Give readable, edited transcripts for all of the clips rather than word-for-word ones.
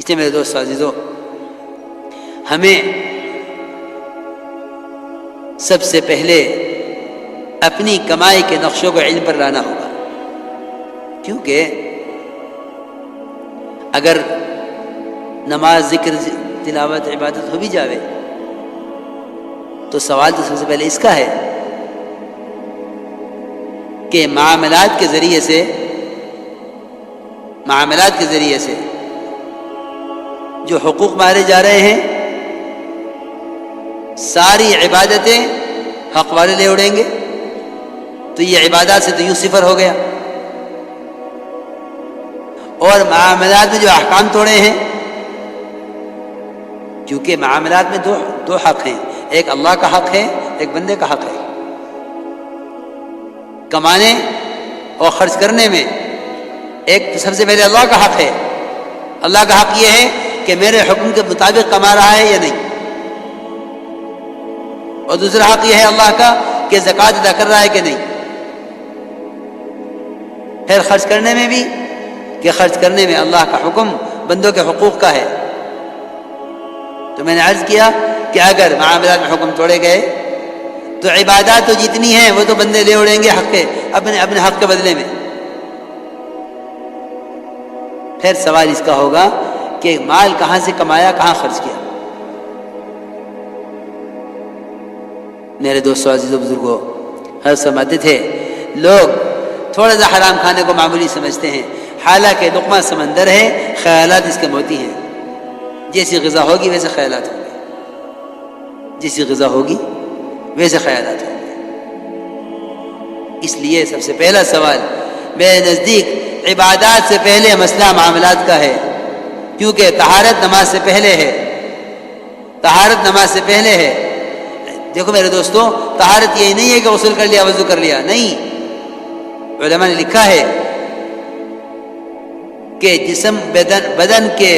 اس لیے میرے دوست عزیزو، ہمیں سب سے پہلے اپنی کمائی کے نقشوں کو علم پر لانا ہوگا، کیونکہ اگر نماز، ذکر، تلاوت، عبادت ہو بھی جاوے تو سوال تو سب سے پہلے اس کا ہے کہ معاملات کے ذریعے سے جو حقوق مارے جا رہے ہیں، ساری عبادتیں حق والے لے اڑیں گے تو یہ عبادات سے تو یوں صفر ہو گیا، اور معاملات میں جو احکام توڑے ہیں، کیونکہ معاملات میں دو حق ہیں، ایک اللہ کا حق ہے، ایک بندے کا حق ہے۔ کمانے اور خرچ کرنے میں ایک تو سب سے پہلے اللہ کا حق ہے، اللہ کا حق یہ ہے کہ میرے حکم کے مطابق کما رہا ہے یا نہیں، اور دوسرا حق یہ ہے اللہ کا کہ زکوٰۃ ادا کر رہا ہے کہ نہیں۔ پھر خرچ کرنے میں بھی کہ خرچ کرنے میں اللہ کا حکم بندوں کے حقوق کا ہے۔ تو میں نے عرض کیا کہ اگر معاملات میں حکم توڑے گئے تو عبادات تو جتنی ہیں وہ تو بندے لے اڑیں گے حق کے، اپنے حق کے بدلے میں۔ پھر سوال اس کا ہوگا کہ مال کہاں سے کمایا، کہاں خرچ کیا۔ میرے دوستو، عزیزو، بزرگوں، ہر سمجھتے تھے لوگ تھوڑا سا حرام کھانے کو معمولی سمجھتے ہیں، حالانکہ لقمہ سمندر ہے، خیالات اس کے موتی ہیں۔ جیسی غذا ہوگی ویسے خیالات ہوں گے، جیسی غذا ہوگی ویسے خیالات ہوں گے۔ اس لیے سب سے پہلا سوال میرے نزدیک عبادات سے پہلے مسئلہ معاملات کا ہے، کیونکہ طہارت نماز سے پہلے ہے، طہارت نماز سے پہلے ہے۔ دیکھو میرے دوستو، طہارت یہی نہیں ہے کہ غسل کر لیا، وضو کر لیا، نہیں۔ علماء نے لکھا ہے کہ جسم بدن کے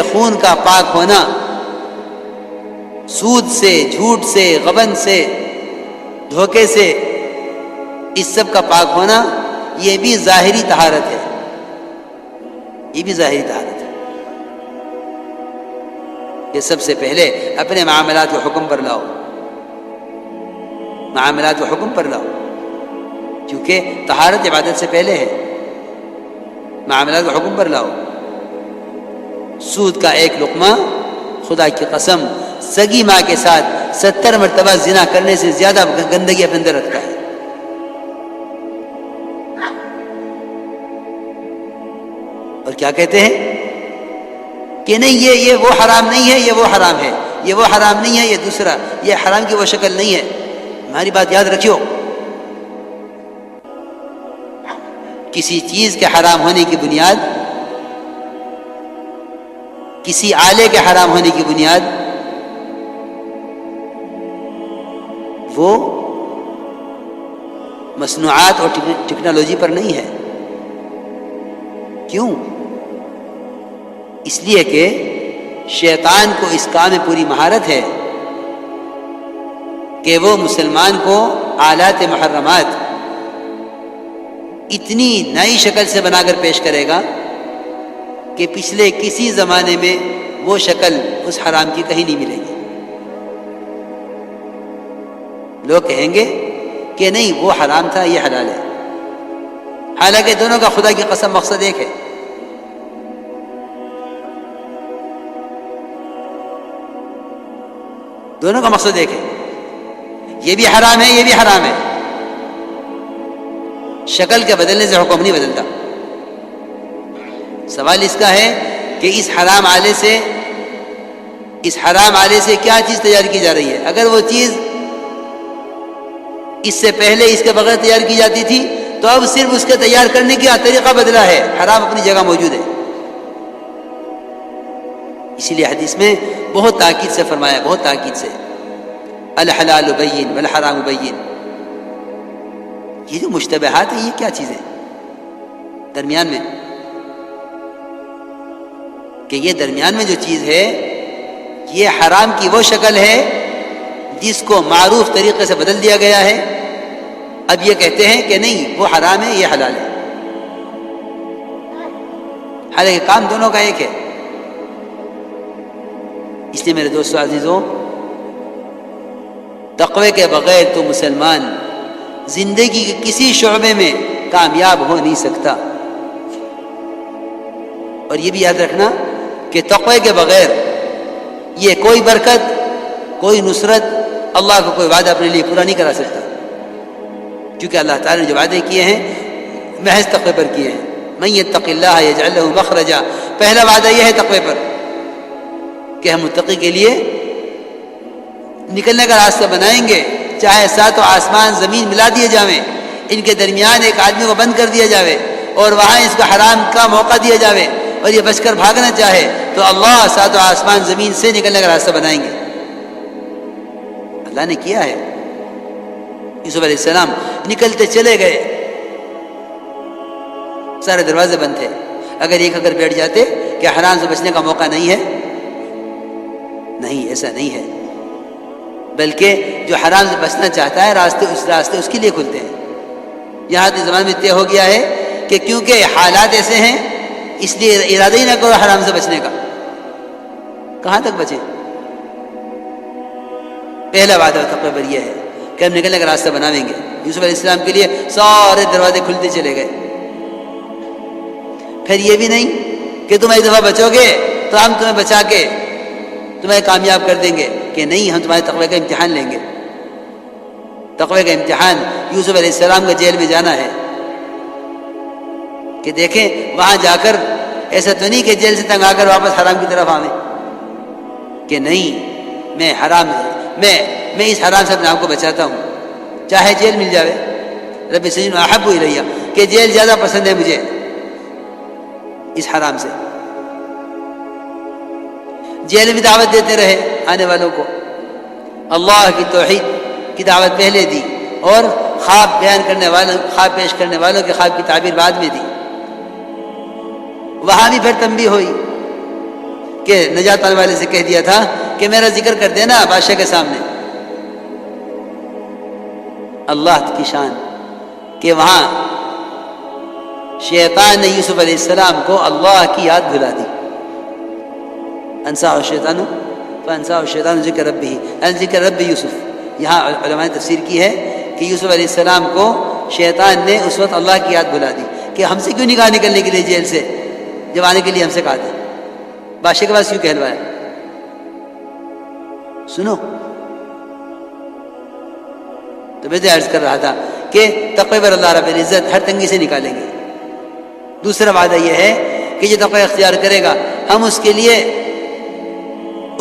خون کا پاک ہونا، سود سے، جھوٹ سے، غبن سے، دھوکے سے، اس سب کا پاک ہونا، یہ بھی ظاہری طہارت ہے، یہ بھی ظاہری طہارت ہے۔ یہ سب سے پہلے اپنے معاملات کو حکم پر لاؤ، معاملات کو حکم پر لاؤ، کیونکہ طہارت عبادت سے پہلے ہے۔ معاملات کو حکم پر لاؤ۔ سود کا ایک لقمہ، خدا کی قسم، سگی ماں کے ساتھ 70 مرتبہ زنا کرنے سے زیادہ گندگی اپنے اندر رکھتا ہے۔ اور کیا کہتے ہیں کہ نہیں، یہ وہ حرام نہیں ہے، یہ وہ حرام ہے، یہ وہ حرام نہیں ہے، یہ دوسرا، یہ حرام کی وہ شکل نہیں ہے۔ ہماری بات یاد رکھیو، کسی چیز کے حرام ہونے کی بنیاد، کسی آلے کے حرام ہونے کی بنیاد وہ مصنوعات اور ٹیکنالوجی پر نہیں ہے۔ کیوں؟ اس لیے کہ شیطان کو اس کام میں پوری مہارت ہے کہ وہ مسلمان کو آلات محرمات اتنی نئی شکل سے بنا کر پیش کرے گا کہ پچھلے کسی زمانے میں وہ شکل اس حرام کی کہیں نہیں ملے گی۔ لوگ کہیں گے کہ نہیں، وہ حرام تھا، یہ حلال ہے، حالانکہ دونوں کا خدا کی قسم مقصد ایک ہے۔ دونوں کا مقصد ایک ہے، یہ بھی حرام ہے، یہ بھی حرام ہے، شکل کے بدلنے سے حکم نہیں بدلتا۔ سوال اس کا ہے کہ اس حرام آلے سے کیا چیز تیار کی جا رہی ہے۔ اگر وہ چیز اس سے پہلے اس کے بغیر تیار کی جاتی تھی تو اب صرف اس کے تیار کرنے کا طریقہ بدلا ہے، حرام اپنی جگہ موجود ہے۔ اسی لیے حدیث میں بہت تاکید سے فرمایا، بہت تاکید سے، الحلال بین والحرام بین۔ یہ جو مشتبہات ہیں، یہ کیا چیزیں درمیان میں، کہ یہ درمیان میں جو چیز ہے یہ حرام کی وہ شکل ہے جس کو معروف طریقے سے بدل دیا گیا ہے۔ اب یہ کہتے ہیں کہ نہیں، وہ حرام ہے، یہ حلال ہے۔ حالانکہ کام دونوں کا ایک ہے. اس لیے میرے دوستو عزیزوں، تقوی کے بغیر تو مسلمان زندگی کے کسی شعبے میں کامیاب ہو نہیں سکتا. اور یہ بھی یاد رکھنا کہ تقوی کے بغیر یہ کوئی برکت، کوئی نصرت، اللہ کو کوئی وعدہ اپنے لیے پورا نہیں کرا سکتا، کیونکہ اللہ تعالیٰ نے جو وعدے کیے ہیں محض تقوی پر کیے ہیں. من یتق اللہ یجعل لہ مخرجا، پہلا وعدہ یہ ہے تقوی پر کہ ہم متقی کے لیے نکلنے کا راستہ بنائیں گے، چاہے ساتوں آسمان زمین ملا دیے جاویں، ان کے درمیان ایک آدمی کو بند کر دیا جاوے اور وہاں اس کو حرام کا موقع دیا جاوے اور یہ بچ کر بھاگنا چاہے تو اللہ ساتوں آسمان زمین سے نکلنے کا راستہ بنائیں گے. اللہ نے کیا ہے. یوسف علیہ السلام نکلتے چلے گئے، سارے دروازے بند تھے. اگر ایک اگر بیٹھ جاتے کہ حرام سے بچنے کا موقع نہیں ہے، نہیں، ایسا نہیں ہے، بلکہ جو حرام سے بچنا چاہتا ہے راستے اس کے لیے کھلتے ہیں. یہاں تو زمانے میں طے ہو گیا ہے کہ کیونکہ حالات ایسے ہیں اس لیے ارادہ ہی نہ کرو حرام سے بچنے کا. کہاں تک بچیں؟ پہلا وعدہ تقوی پر یہ ہے کہ ہم نکلنے کا راستہ بناویں گے. یوسف علیہ السلام کے لیے سارے دروازے کھلتے چلے گئے. پھر یہ بھی نہیں کہ تم ایک دفعہ بچو گے تو ہم تمہیں بچا کے تمہیں کامیاب کر دیں گے، کہ نہیں، ہم تمہارے تقوی کا امتحان لیں گے. تقوی کا امتحان یوسف علیہ السلام کا جیل میں جانا ہے کہ دیکھیں وہاں جا کر ایسا تو نہیں کہ جیل سے تنگ آ کر واپس حرام کی طرف آویں، کہ نہیں، میں اس حرام سے اپنے آپ کو بچاتا ہوں، چاہے جیل مل جاوے. رب السجن احب الیہ، کہ جیل زیادہ پسند ہے مجھے اس حرام سے. جیل میں دعوت دیتے رہے آنے والوں کو، اللہ کی توحید کی دعوت پہلے دی اور خواب بیان کرنے والوں، خواب پیش کرنے والوں کے خواب کی تعبیر بعد میں دی. وہاں بھی پھر تنبیہ ہوئی کہ نجات پانے والے سے کہہ دیا تھا کہ میرا ذکر کر دینا بادشاہ کے سامنے. اللہ کی شان کہ وہاں شیطان نے یوسف علیہ السلام کو اللہ کی یاد بھلا دی. انسا الشیطان فانسا الشیطان ذکر ربہ، ذکر رب یوسف. یہاں علماء نے تفسیر کی ہے کہ یوسف علیہ السلام کو شیطان نے اس وقت اللہ کی یاد بھلا دی کہ ہم سے کیوں نکاح نکلنے کے لیے جیل سے جب آنے کے لیے ہم سے کہا تھا، بادشاہ کے پاس کیوں کہلوایا. سنو، تو میں عرض کر رہا تھا کہ تقوی پر اللہ رب العزت ہر تنگی سے نکالیں گے. دوسرا وعدہ یہ ہے کہ جو تقوی اختیار کرے گا ہم اس کے لیے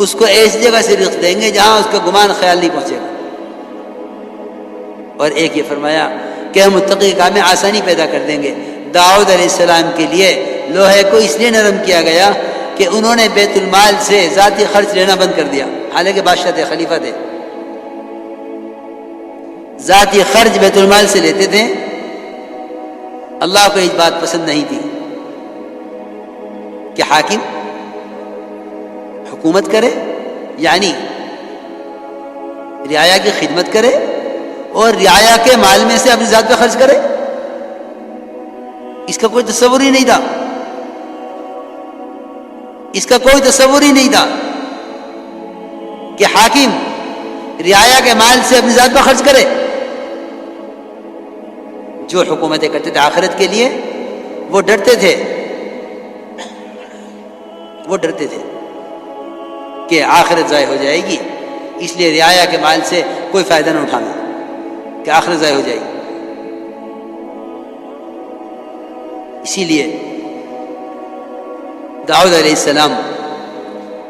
اس کو ایسی جگہ سے رزق دیں گے جہاں اس کا گمان خیال نہیں پہنچے گا. اور ایک یہ فرمایا کہ ہم متقی کے کام میں آسانی پیدا کر دیں گے. داؤد علیہ السلام کے لیے لوہے کو اس لیے نرم کیا گیا کہ انہوں نے بیت المال سے ذاتی خرچ لینا بند کر دیا، حالانکہ بادشاہ تھے، خلیفہ تھے، ذاتی خرچ بیت المال سے لیتے تھے. اللہ کو یہ بات پسند نہیں تھی کہ حاکم حکومت کرے، یعنی رعایا کی خدمت کرے اور رعایا کے مال میں سے اپنی ذات پہ خرچ کرے. اس کا کوئی تصور ہی نہیں تھا، اس کا کوئی تصور ہی نہیں تھا کہ حاکم رعایا کے مال سے اپنی ذات پہ خرچ کرے. جو حکومتیں کرتے تھے آخرت کے لیے وہ ڈرتے تھے کہ آخرت ضائع ہو جائے گی، اس لیے رعایا کے مال سے کوئی فائدہ نہ اٹھانا کہ آخرت ضائع ہو جائے گی. اسی لیے داؤد علیہ السلام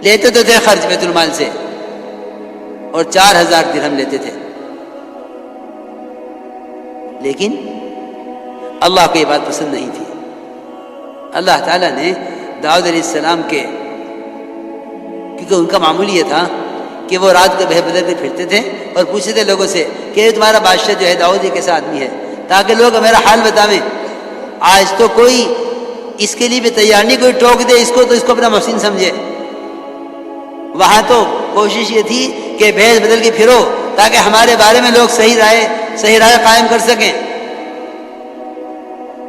لیتے تو تھے خرچ بیت المال سے اور 4000 درہم لیتے تھے، لیکن اللہ کو یہ بات پسند نہیں تھی. اللہ تعالیٰ نے داؤد علیہ السلام کے، کیونکہ ان کا معمول یہ تھا کہ وہ رات کو بہ بدل کے پھرتے تھے اور پوچھتے تھے لوگوں سے کہ تمہارا بادشاہ جو ہے داؤد یہ کیسا آدمی ہے، تاکہ لوگ میرا حال بتاویں. آج تو کوئی اس کے لیے بھی تیار نہیں، کوئی ٹوک دے اس کو تو اس کو اپنا محسن سمجھے. وہاں تو کوشش یہ تھی کہ بھیس بدل کے پھرو تاکہ ہمارے بارے میں لوگ صحیح رائے قائم کر سکیں.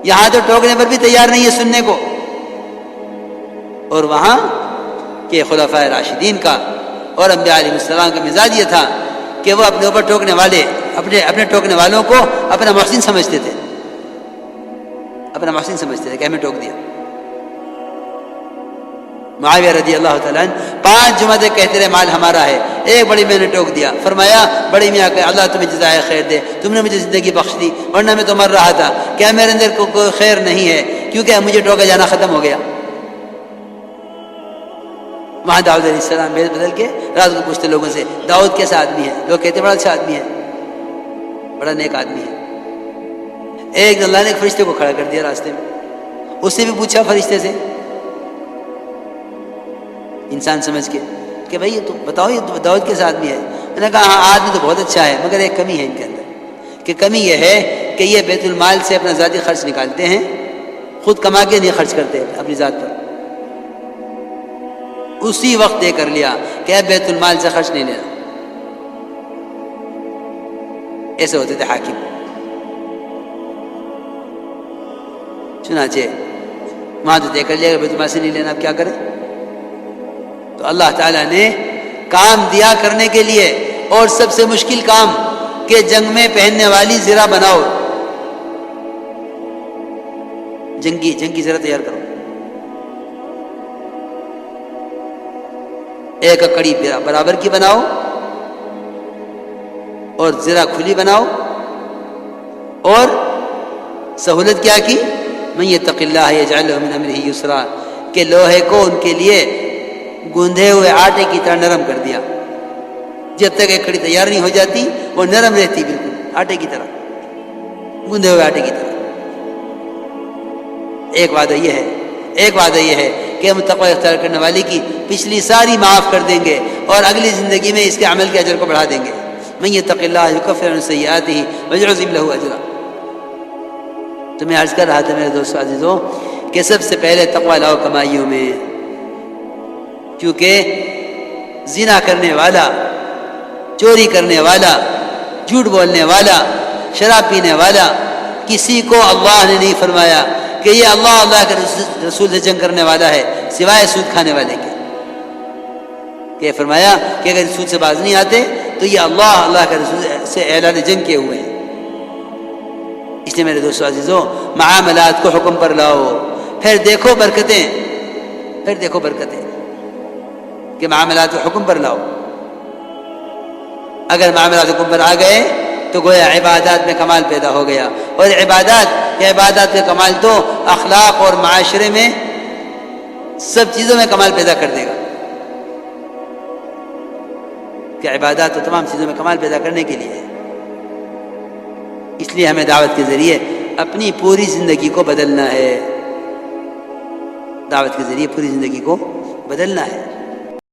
یہاں تو ٹوکنے پر بھی تیار نہیں ہے سننے کو. اور وہاں کے خلفائے راشدین کا اور انبیاء علیہ السلام کا مزاج یہ تھا کہ وہ اپنے اوپر ٹوکنے والے اپنے ٹوکنے والوں کو اپنا محسن سمجھتے تھے، اپنا محسن سمجھتے تھے کہ ہمیں ٹوک دیا۔ معاویہ رضی اللہ تعالیٰ عنہ 5 جمعے کہتے رہے مال ہمارا ہے، ایک بڑی میں نے ٹوک دیا، فرمایا بڑی میاں کہ اللہ تمہیں جزائے خیر دے، تم نے مجھے زندگی بخش دی، ورنہ میں تو مر رہا تھا، کیا میرے اندر کوئی خیر نہیں ہے کیونکہ مجھے ٹوکا جانا ختم ہو گیا۔ وہاں داؤد علیہ السلام بھیس بدل کے رات کو پوچھتے لوگوں سے داؤد کیسا آدمی ہے، لوگ کہتے بڑا اچھا آدمی ہے، بڑا نیک آدمی ہے۔ ایک اللہ نے ایک فرشتے کو کھڑا کر دیا راستے میں، اس سے بھی پوچھا فرشتے سے انسان سمجھ کے کہ بھائی تو بتاؤ یہ داؤد کیسا آدمی ہے؟ میں نے کہا ہاں آدمی تو بہت اچھا ہے، مگر ایک کمی ہے ان کے اندر، کہ کمی یہ ہے کہ یہ بیت المال سے اپنا ذاتی خرچ نکالتے ہیں، خود کما کے نہیں خرچ کرتے اپنی ذات پر۔ اسی وقت طے کر لیا کہ اب بیت المال سے خرچ نہیں لینا۔ ایسے ہوتے تھے حاکم۔ چنانچہ وہاں تو طے کر لیا کہ بیت المال سے نہیں لینا، اب کیا کریں؟ تو اللہ تعالیٰ نے کام دیا کرنے کے لیے، اور سب سے مشکل کام کہ جنگ میں پہننے والی زرہ بناؤ، جنگی زرہ تیار کرو، ایک کڑی برابر کی بناؤ اور زرہ کھلی بناؤ، اور سہولت کیا کی؟ من یتق اللہ یجعل له من امرہ یسرا، کہ لوہے کو ان کے لیے گوندھے ہوئے آٹے کی طرح نرم کر دیا، جب تک ایک کڑی تیار نہیں ہو جاتی وہ نرم رہتی، بالکل آٹے کی طرح، گوندھے ہوئے آٹے کی طرح۔ ایک وعدہ یہ ہے کہ ہم تقوی اختیار کرنے والے کی پچھلی ساری معاف کر دیں گے اور اگلی زندگی میں اس کے عمل کے اجر کو بڑھا دیں گے۔ من یتق اللہ یکفر عن سیئاتہ ویعظم له اجرا۔ تو میں عرض کر رہا تھا میرے دوستو عزیزوں کہ سب سے پہلے تقوی لاؤ کمائیوں میں، کیونکہ زنا کرنے والا، چوری کرنے والا، جھوٹ بولنے والا، شراب پینے والا، کسی کو اللہ نے نہیں فرمایا کہ یہ اللہ کے رسول سے جنگ کرنے والا ہے سوائے سود کھانے والے کے، کہ فرمایا کہ اگر سود سے باز نہیں آتے تو یہ اللہ کے رسول سے اعلان جنگ کیے ہوئے ہیں۔ اس لیے میرے دوستو عزیزوں معاملات کو حکم پر لاؤ، پھر دیکھو برکتیں کہ معاملات کو حکم پر لاؤ۔ اگر معاملات حکم پر آ گئے تو گویا عبادات میں کمال پیدا ہو گیا، اور عبادات کا کمال تو اخلاق اور معاشرے میں سب چیزوں میں کمال پیدا کر دے گا، کہ عبادات تو تمام چیزوں میں کمال پیدا کرنے کے لیے ہے۔ اس لیے ہمیں دعوت کے ذریعے اپنی پوری زندگی کو بدلنا ہے، دعوت کے ذریعے پوری زندگی کو بدلنا ہے۔